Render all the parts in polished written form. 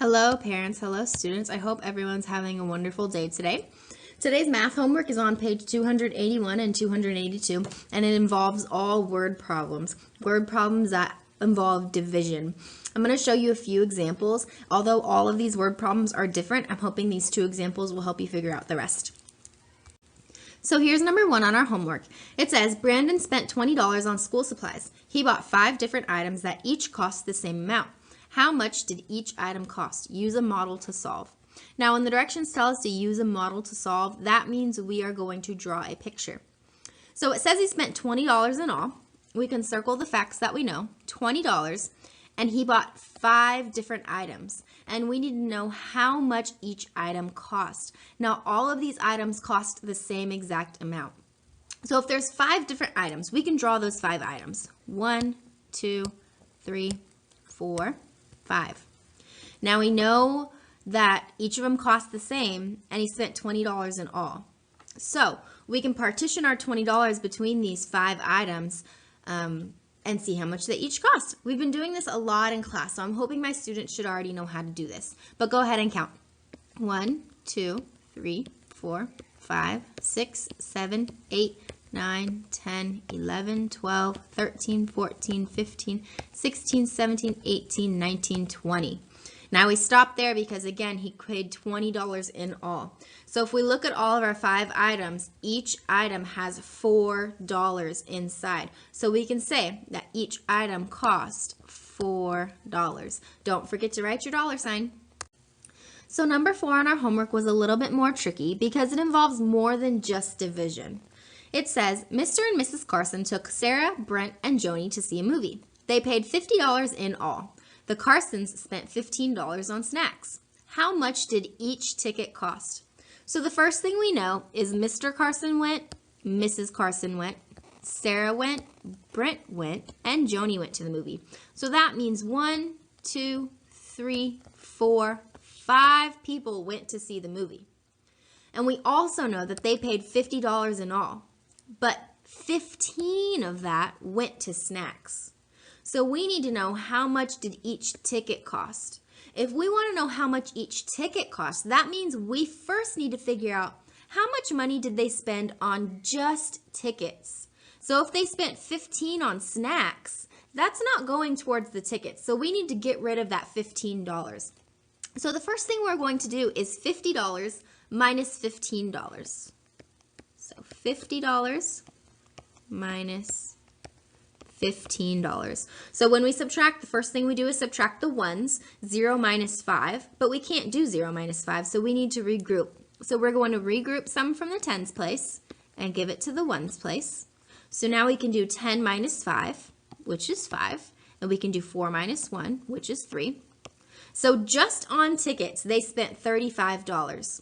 Hello parents, hello students. I hope everyone's having a wonderful day today. Today's math homework is on page 281 and 282, and it involves all word problems that involve division. I'm going to show you a few examples. Although all of these word problems are different, I'm hoping these two examples will help you figure out the rest. So here's number 1 on our homework. It says, Brandon spent $20 on school supplies. He bought 5 different items that each cost the same amount. How much did each item cost? Use a model to solve. Now, when the directions tell us to use a model to solve, that means we are going to draw a picture. So it says he spent $20 in all. We can circle the facts that we know, $20, and he bought 5 different items. And we need to know how much each item cost. Now, all of these items cost the same exact amount. So if there's 5 different items, we can draw those 5 items. 1, 2, 3, 4, 5. Now we know that each of them cost the same, and he spent $20 in all. So we can partition our $20 between these 5 items and see how much they each cost. We've been doing this a lot in class, so I'm hoping my students should already know how to do this. But go ahead and count. 1, 2, 3, 4, 5, 6, 7, 8, 9, 10, 11, 12, 13, 14, 15, 16, 17, 18, 19, 20. Now we stop there because, again, he paid $20 in all. So if we look at all of our 5 items, each item has $4 inside. So we can say that each item cost $4. Don't forget to write your dollar sign. So number 4 on our homework was a little bit more tricky because it involves more than just division. It says, Mr. and Mrs. Carson took Sarah, Brent, and Joni to see a movie. They paid $50 in all. The Carsons spent $15 on snacks. How much did each ticket cost? So the first thing we know is Mr. Carson went, Mrs. Carson went, Sarah went, Brent went, and Joni went to the movie. So that means 1, 2, 3, 4, 5 people went to see the movie. And we also know that they paid $50 in all, but 15 of that went to snacks. So we need to know how much did each ticket cost. If we want to know how much each ticket cost, that means we first need to figure out how much money did they spend on just tickets. So if they spent 15 on snacks, that's not going towards the tickets. So we need to get rid of that $15. So the first thing we're going to do is $50 minus $15. So $50 minus $15. So when we subtract, the first thing we do is subtract the ones, 0 minus 5, but we can't do 0 minus 5, so we need to regroup. So we're going to regroup some from the tens place and give it to the ones place. So now we can do 10 minus 5, which is 5, and we can do 4 minus 1, which is 3. So just on tickets, they spent $35.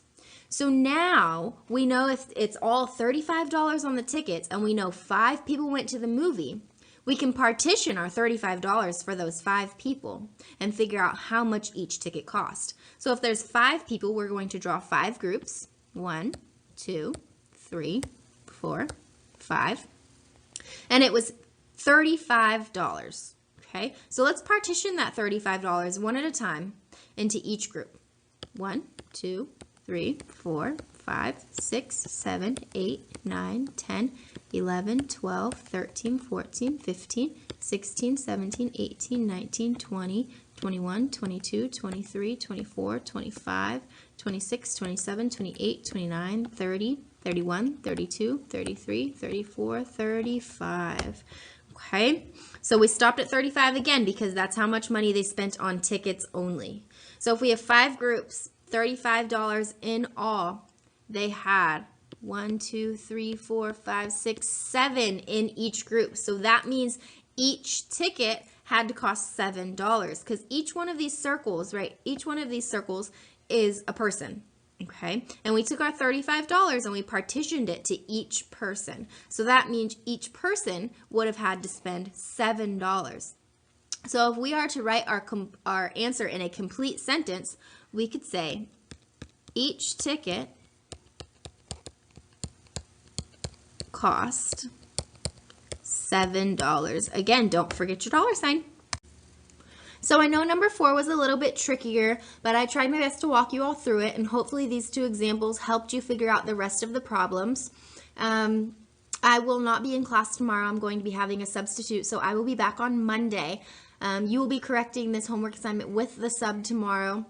So now we know if it's all $35 on the tickets and we know 5 people went to the movie, we can partition our $35 for those 5 people and figure out how much each ticket cost. So if there's 5 people, we're going to draw 5 groups. 1, 2, 3, 4, 5. And it was $35. Okay, so let's partition that $35 one at a time into each group. 1, 2, 3, 4, 5, 6, 7, 8, 9, 10, 11, 12, 13, 14, 15, 16, 17, 18, 19, 20, 21, 22, 23, 24, 25, 26, 27, 28, 29, 30, 31, 32, 33, 34, 35. Okay, so we stopped at 35 again because that's how much money they spent on tickets only. So if we have 5 groups, $35 in all, they had 1, 2, 3, 4, 5, 6, 7 in each group. So that means each ticket had to cost $7 because each one of these circles, right? Each one of these circles is a person. Okay, and we took our $35 and we partitioned it to each person. So that means each person would have had to spend $7. So if we are to write our answer in a complete sentence, we could say each ticket cost $7. Again, don't forget your dollar sign. So I know number 4 was a little bit trickier, but I tried my best to walk you all through it, and hopefully these 2 examples helped you figure out the rest of the problems. I will not be in class tomorrow. I'm going to be having a substitute, so I will be back on Monday. You will be correcting this homework assignment with the sub tomorrow.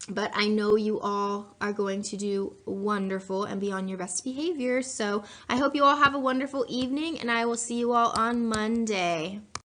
But I know you all are going to do wonderful and be on your best behavior. So I hope you all have a wonderful evening, and I will see you all on Monday.